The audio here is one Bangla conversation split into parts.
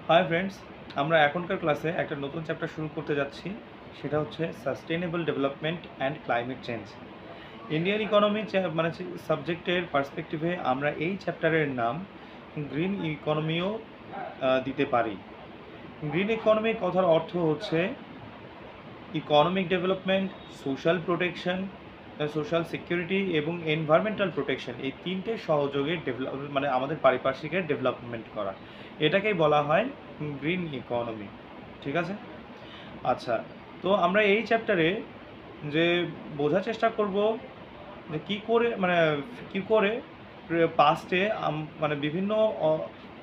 হাই ফ্রেন্ডস, আমরা এখনকার ক্লাসে একটা নতুন চ্যাপ্টার শুরু করতে যাচ্ছি। সেটা হচ্ছে sustainable development and climate change. Indian economy মানে সাবজেক্টের পার্সপেক্টিভে আমরা এই চ্যাপ্টারের নাম গ্রিন ইকোনমিও দিতে পারি। গ্রিন ইকোনমি কথার অর্থ হচ্ছে economic development, social protection, social security এবং এনভায়রনমেন্টাল প্রোটেকশন, এই তিনটে সহযোগে মানে আমাদের পারিপার্শ্বিকের ডেভেলপমেন্ট করা, এটাকেই বলা হয় গ্রিন ইকোনমি। ঠিক আছে? আচ্ছা, তো আমরা এই চ্যাপ্টারে যে বোঝার চেষ্টা করব যে কী করে পাস্টে মানে বিভিন্ন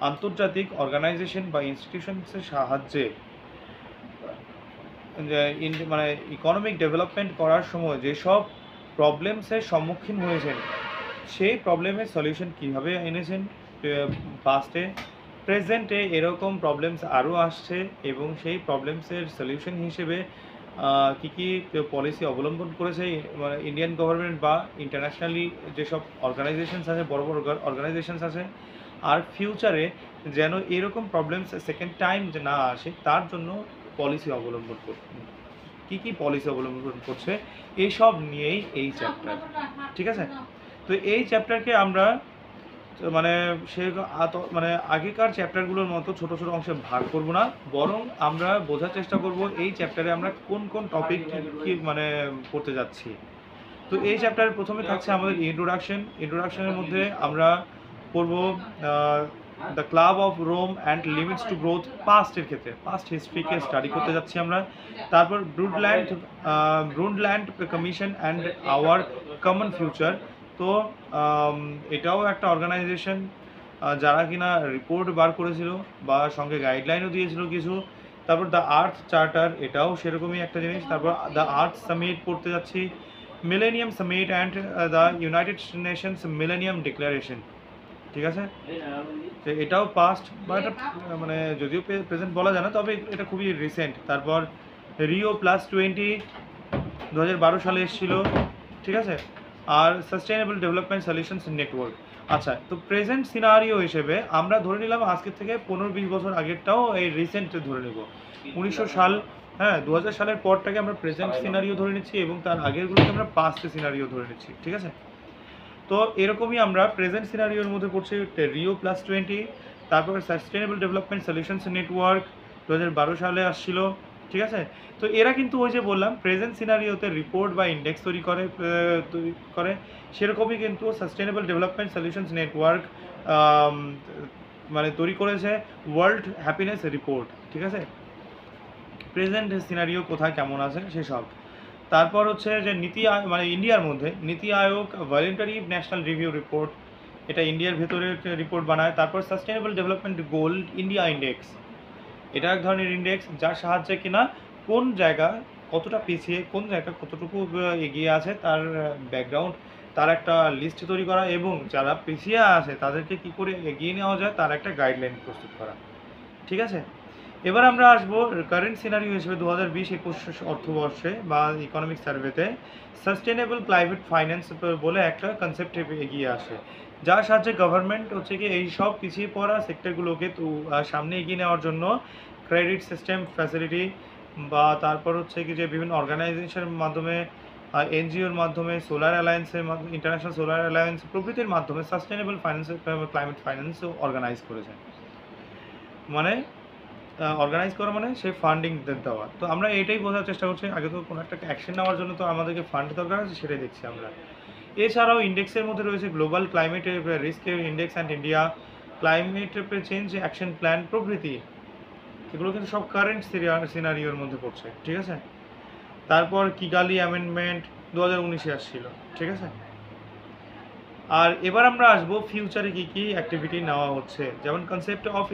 আন্তর্জাতিক অর্গানাইজেশন বা ইনস্টিটিউশনসের সাহায্যে যে মানে ইকোনমিক ডেভেলপমেন্ট করার সময় যেসব প্রবলেমসের সম্মুখীন হয়েছেন, সেই প্রবলেমের সলিউশন কীভাবে এনেছেন পাস্টে, প্রেজেন্টে এরকম প্রবলেমস আরও আসছে এবং সেই প্রবলেমসের সলিউশন হিসেবে কী কী পলিসি অবলম্বন করেছে মানে ইন্ডিয়ান গভর্নমেন্ট বা ইন্টারন্যাশনালি যেসব অর্গানাইজেশনস আছে, বড় বড় অর্গানাইজেশনস আছে, আর ফিউচারে যেন এরকম প্রবলেমস সেকেন্ড টাইম যে না আসে তার জন্য পলিসি অবলম্বন করছে, কী কী পলিসি অবলম্বন করছে, এইসব নিয়েই এই চ্যাপ্টার। ঠিক আছে? তো এই চ্যাপ্টারকে আমরা মানে সে মানে আগেকার চ্যাপ্টারগুলোর মতো ছোট ছোট অংশে ভাগ করব না, বরং আমরা বোঝার চেষ্টা করব এই চ্যাপ্টারে আমরা কোন কোন টপিক কি মানে পড়তে যাচ্ছি। তো এই চ্যাপ্টারে প্রথমে থাকছে আমাদের ইন্ট্রোডাকশনের মধ্যে আমরা পড়ব the Club of Rome and limits to growth, পাস্টের ক্ষেত্রে পাস্ট হিস্ট্রিকে স্টাডি করতে যাচ্ছি আমরা। তারপর Brundtland Commission and our common future. তো এটাও একটা অর্গানাইজেশন যারা কিনা রিপোর্ট বার করেছিল বা সঙ্গে গাইডলাইনও দিয়েছিল কিছু। তারপর দ্য আর্থ চার্টার, এটাও সেরকমই একটা জিনিস। তারপর দ্য আর্থ সামিট পড়তে যাচ্ছি, millennium summit and the United Nations millennium declaration. ঠিক আছে? তো এটাও পাস্ট বা এটা মানে যদিও প্রেজেন্ট বলা যায় না, তবে এটা খুবই রিসেন্ট। তারপর রিও+20 2012 সালে এসেছিলো। ঠিক আছে? আর সাস্টেনেবল ডেভেলপমেন্ট সলিউশনস নেটওয়ার্ক। আচ্ছা, তো প্রেজেন্ট সিনারিও হিসেবে আমরা ধরে নিলাম আজকের থেকে 15-20 বছর আগেরটাও এই রিসেন্ট ধরে নেব, 1900 সাল, হ্যাঁ 2000 সালের পরটাকে আমরা প্রেজেন্ট সিনারিও ধরে নিচ্ছি এবং তার আগেরগুলোকে আমরা পাস্ট সিনারিও ধরে নিচ্ছি। ঠিক আছে? তো এরকমই আমরা প্রেজেন্ট সিনারিওর মধ্যে পড়ছি রিও+20, তারপর সাস্টেনেবল ডেভেলপমেন্ট সলিউশনস নেটওয়ার্ক 2012 সালে আসছিল। ঠিক আছে? তো এরা কিন্তু ওই যে বললাম প্রেজেন্ট সিনারিওতে রিপোর্ট বা ইন্ডেক্স তৈরি করে সেরকমই কিন্তু সাস্টেনেবল ডেভেলপমেন্ট সলিউশনস নেটওয়ার্ক মানে তৈরি করেছে ওয়ার্ল্ড হ্যাপিনেস রিপোর্ট। ঠিক আছে? প্রেজেন্ট সিনারিও কোথায় কেমন আছে সেসব। তারপর হচ্ছে যে মানে ইন্ডিয়ার মধ্যে নীতি আয়োগ ভলেন্টারি ন্যাশনাল রিভিউ রিপোর্ট, এটা ইন্ডিয়ার ভেতরে রিপোর্ট বানায়। তারপর sustainable development goal India index, এটা এক ধরনের ইন্ডেক্স যার সাহায্যে কিনা কোন জায়গা কতটা পিছিয়ে, কোন জায়গা কতটুকু এগিয়ে আছে তার ব্যাকগ্রাউন্ড, তার একটা লিস্ট তৈরি করা এবং যারা পিছিয়ে আছে তাদেরকে কী করে এগিয়ে নেওয়া যায় তার একটা গাইডলাইন প্রস্তুত করা। ঠিক আছে? এবার আমরা আসবো কারেন্ট সিনারিও হিসেবে 2020-21 অর্থবর্ষে বা ইকোনমিক সার্ভেতে সাস্টেনেবল ক্লাইমেট ফাইন্যান্স বলে একটা কনসেপ্ট এগিয়ে আসে, যার সাহায্যে গভর্নমেন্ট হচ্ছে কি এই সব পিছিয়ে পড়া সেক্টরগুলোকে তো সামনে এগিয়ে নেওয়ার জন্য ক্রেডিট সিস্টেম ফ্যাসিলিটি বা তারপর হচ্ছে কি যে বিভিন্ন অর্গানাইজেশনের মাধ্যমে, এনজিওর মাধ্যমে, সোলার অ্যালায়েন্সের মাধ্যমে, ইন্টারন্যাশনাল সোলার অ্যালায়েন্স প্রভৃতির মাধ্যমে sustainable finance climate finance organise করেছে। মানে অর্গানাইজ করা মানে সেই ফান্ডিং দেওয়া। তো আমরা এটাই বোঝার চেষ্টা করছি, আগে তো কোনো একটা অ্যাকশন নেওয়ার জন্য তো আমাদেরকে ফান্ড দরকার আছে, সেটাই দেখছি আমরা। এছাড়াও ইন্ডেক্সের মধ্যে রয়েছে global climate risk index and India, climate change action plan প্রভৃতি, এগুলো কিন্তু সব কারেন্ট সিনারিওর মধ্যে পড়ছে। ঠিক আছে? তারপর কিগালি অ্যামেন্ডমেন্ট 2019-এ আসছিল। ঠিক আছে? আর এবার আমরা আসবো ফিউচারে কী কী অ্যাক্টিভিটি নেওয়া হচ্ছে, যেমন concept of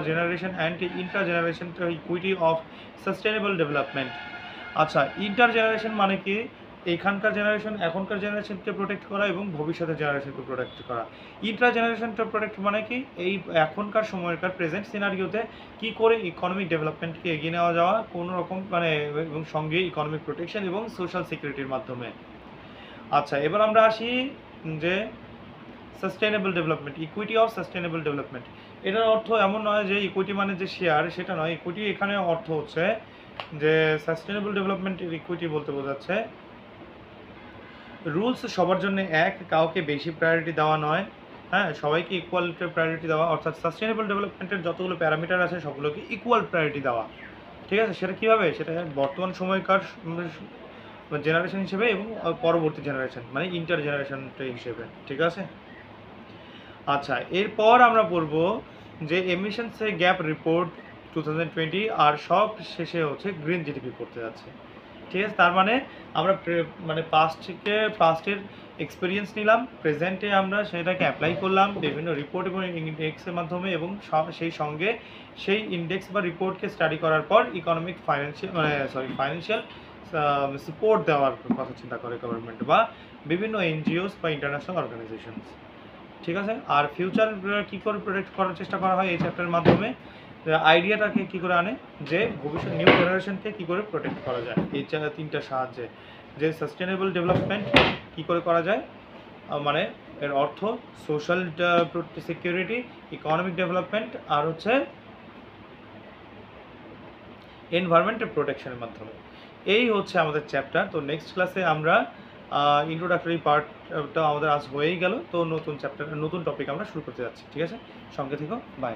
generation and inter generation equity of sustainable development. আচ্ছা, ইন্টার জেনারেশন মানে কি? এখানকার জেনারেশন এখনকার জেনারেশনকে প্রোটেক্ট করা এবং ভবিষ্যতের জেনারেশনকে প্রোটেক্ট করা। ইন্টার জেনারেশনটা প্রোটেক্ট মানে কি? এই এখনকার সময়কার প্রেজেন্ট সিনারিওতে কী করে ইকোনমিক ডেভেলপমেন্টকে এগিয়ে নেওয়া যাওয়া কোনো রকম মানে এবং সঙ্গে ইকোনমিক প্রোটেকশন এবং সোশ্যাল সিকিউরিটির মাধ্যমে। আচ্ছা, এবার আমরা আসি যে sustainable development, equity of sustainable development, এটার অর্থ এমন নয় যে ইকুইটি মানে যে শেয়ার, সেটা নয়। ইকুইটি এখানে অর্থ হচ্ছে যে সাস্টেনেবল ডেভেলপমেন্টের ইকুইটি বলতে বোঝাচ্ছে রুলস সবার জন্য এক, কাউকে বেশি প্রায়োরিটি দেওয়া নয়, হ্যাঁ, সবাইকে ইকুয়াল প্রায়োরিটি দেওয়া, অর্থাৎ সাস্টেনেবল ডেভেলপমেন্টের যতগুলো প্যারামিটার আছে সবগুলোকে ইকুয়াল প্রায়োরিটি দেওয়া। ঠিক আছে, সেটা কীভাবে? সেটা বর্তমান সময়কার জেনারেশন হিসেবে এবং পরবর্তী জেনারেশন মানে ইন্টার জেনারেশনটা হিসেবে। ঠিক আছে, আচ্ছা, এরপর আমরা পড়ব যে এমিশনসে গ্যাপ রিপোর্ট 2020, আর সব শেষে হচ্ছে গ্রিন জিডিপি পড়তে যাচ্ছে। ঠিক আছে, তার মানে আমরা মানে পাস্টের এক্সপিরিয়েন্স নিলাম, প্রেজেন্টে আমরা সেটাকে অ্যাপ্লাই করলাম বিভিন্ন রিপোর্ট এবং ইন্ডেক্সের মাধ্যমে, এবং সেই সঙ্গে সেই ইন্ডেক্স বা রিপোর্টকে স্টাডি করার পর ইকোনমিক ফাইন্যান্সিয়াল সাপোর্ট দেওয়ার কথা চিন্তা করে গভর্নমেন্ট বা বিভিন্ন এনজিওস বা ইন্টারন্যাশনাল অর্গানাইজেশনস। ঠিক আছে, আর ফিউচার কী করে প্রোটেক্ট করার চেষ্টা করা হয় এই চ্যাপ্টারের মাধ্যমে, আইডিয়াটাকে কী করে আনে যে ভবিষ্যৎ নিউ জেনারেশনকে কী করে প্রোটেক্ট করা যায় এই তিনটার সাহায্যে, যে সাস্টেনেবল ডেভেলপমেন্ট কী করে করা যায়, মানে এর অর্থ সোশ্যাল সিকিউরিটি, ইকোনমিক ডেভেলপমেন্ট, আর হচ্ছে এনভায়রনমেন্টের প্রোটেকশনের মাধ্যমে। এই হচ্ছে আমাদের চ্যাপ্টার। তো নেক্সট ক্লাসে আমরা ইন্ট্রোডাক্টরি পার্টটা আমাদের আজ হয়েই গেল, তো নতুন চ্যাপ্টার নতুন টপিক আমরা শুরু করতে যাচ্ছি। ঠিক আছে, সঙ্গে থেকো, বাই।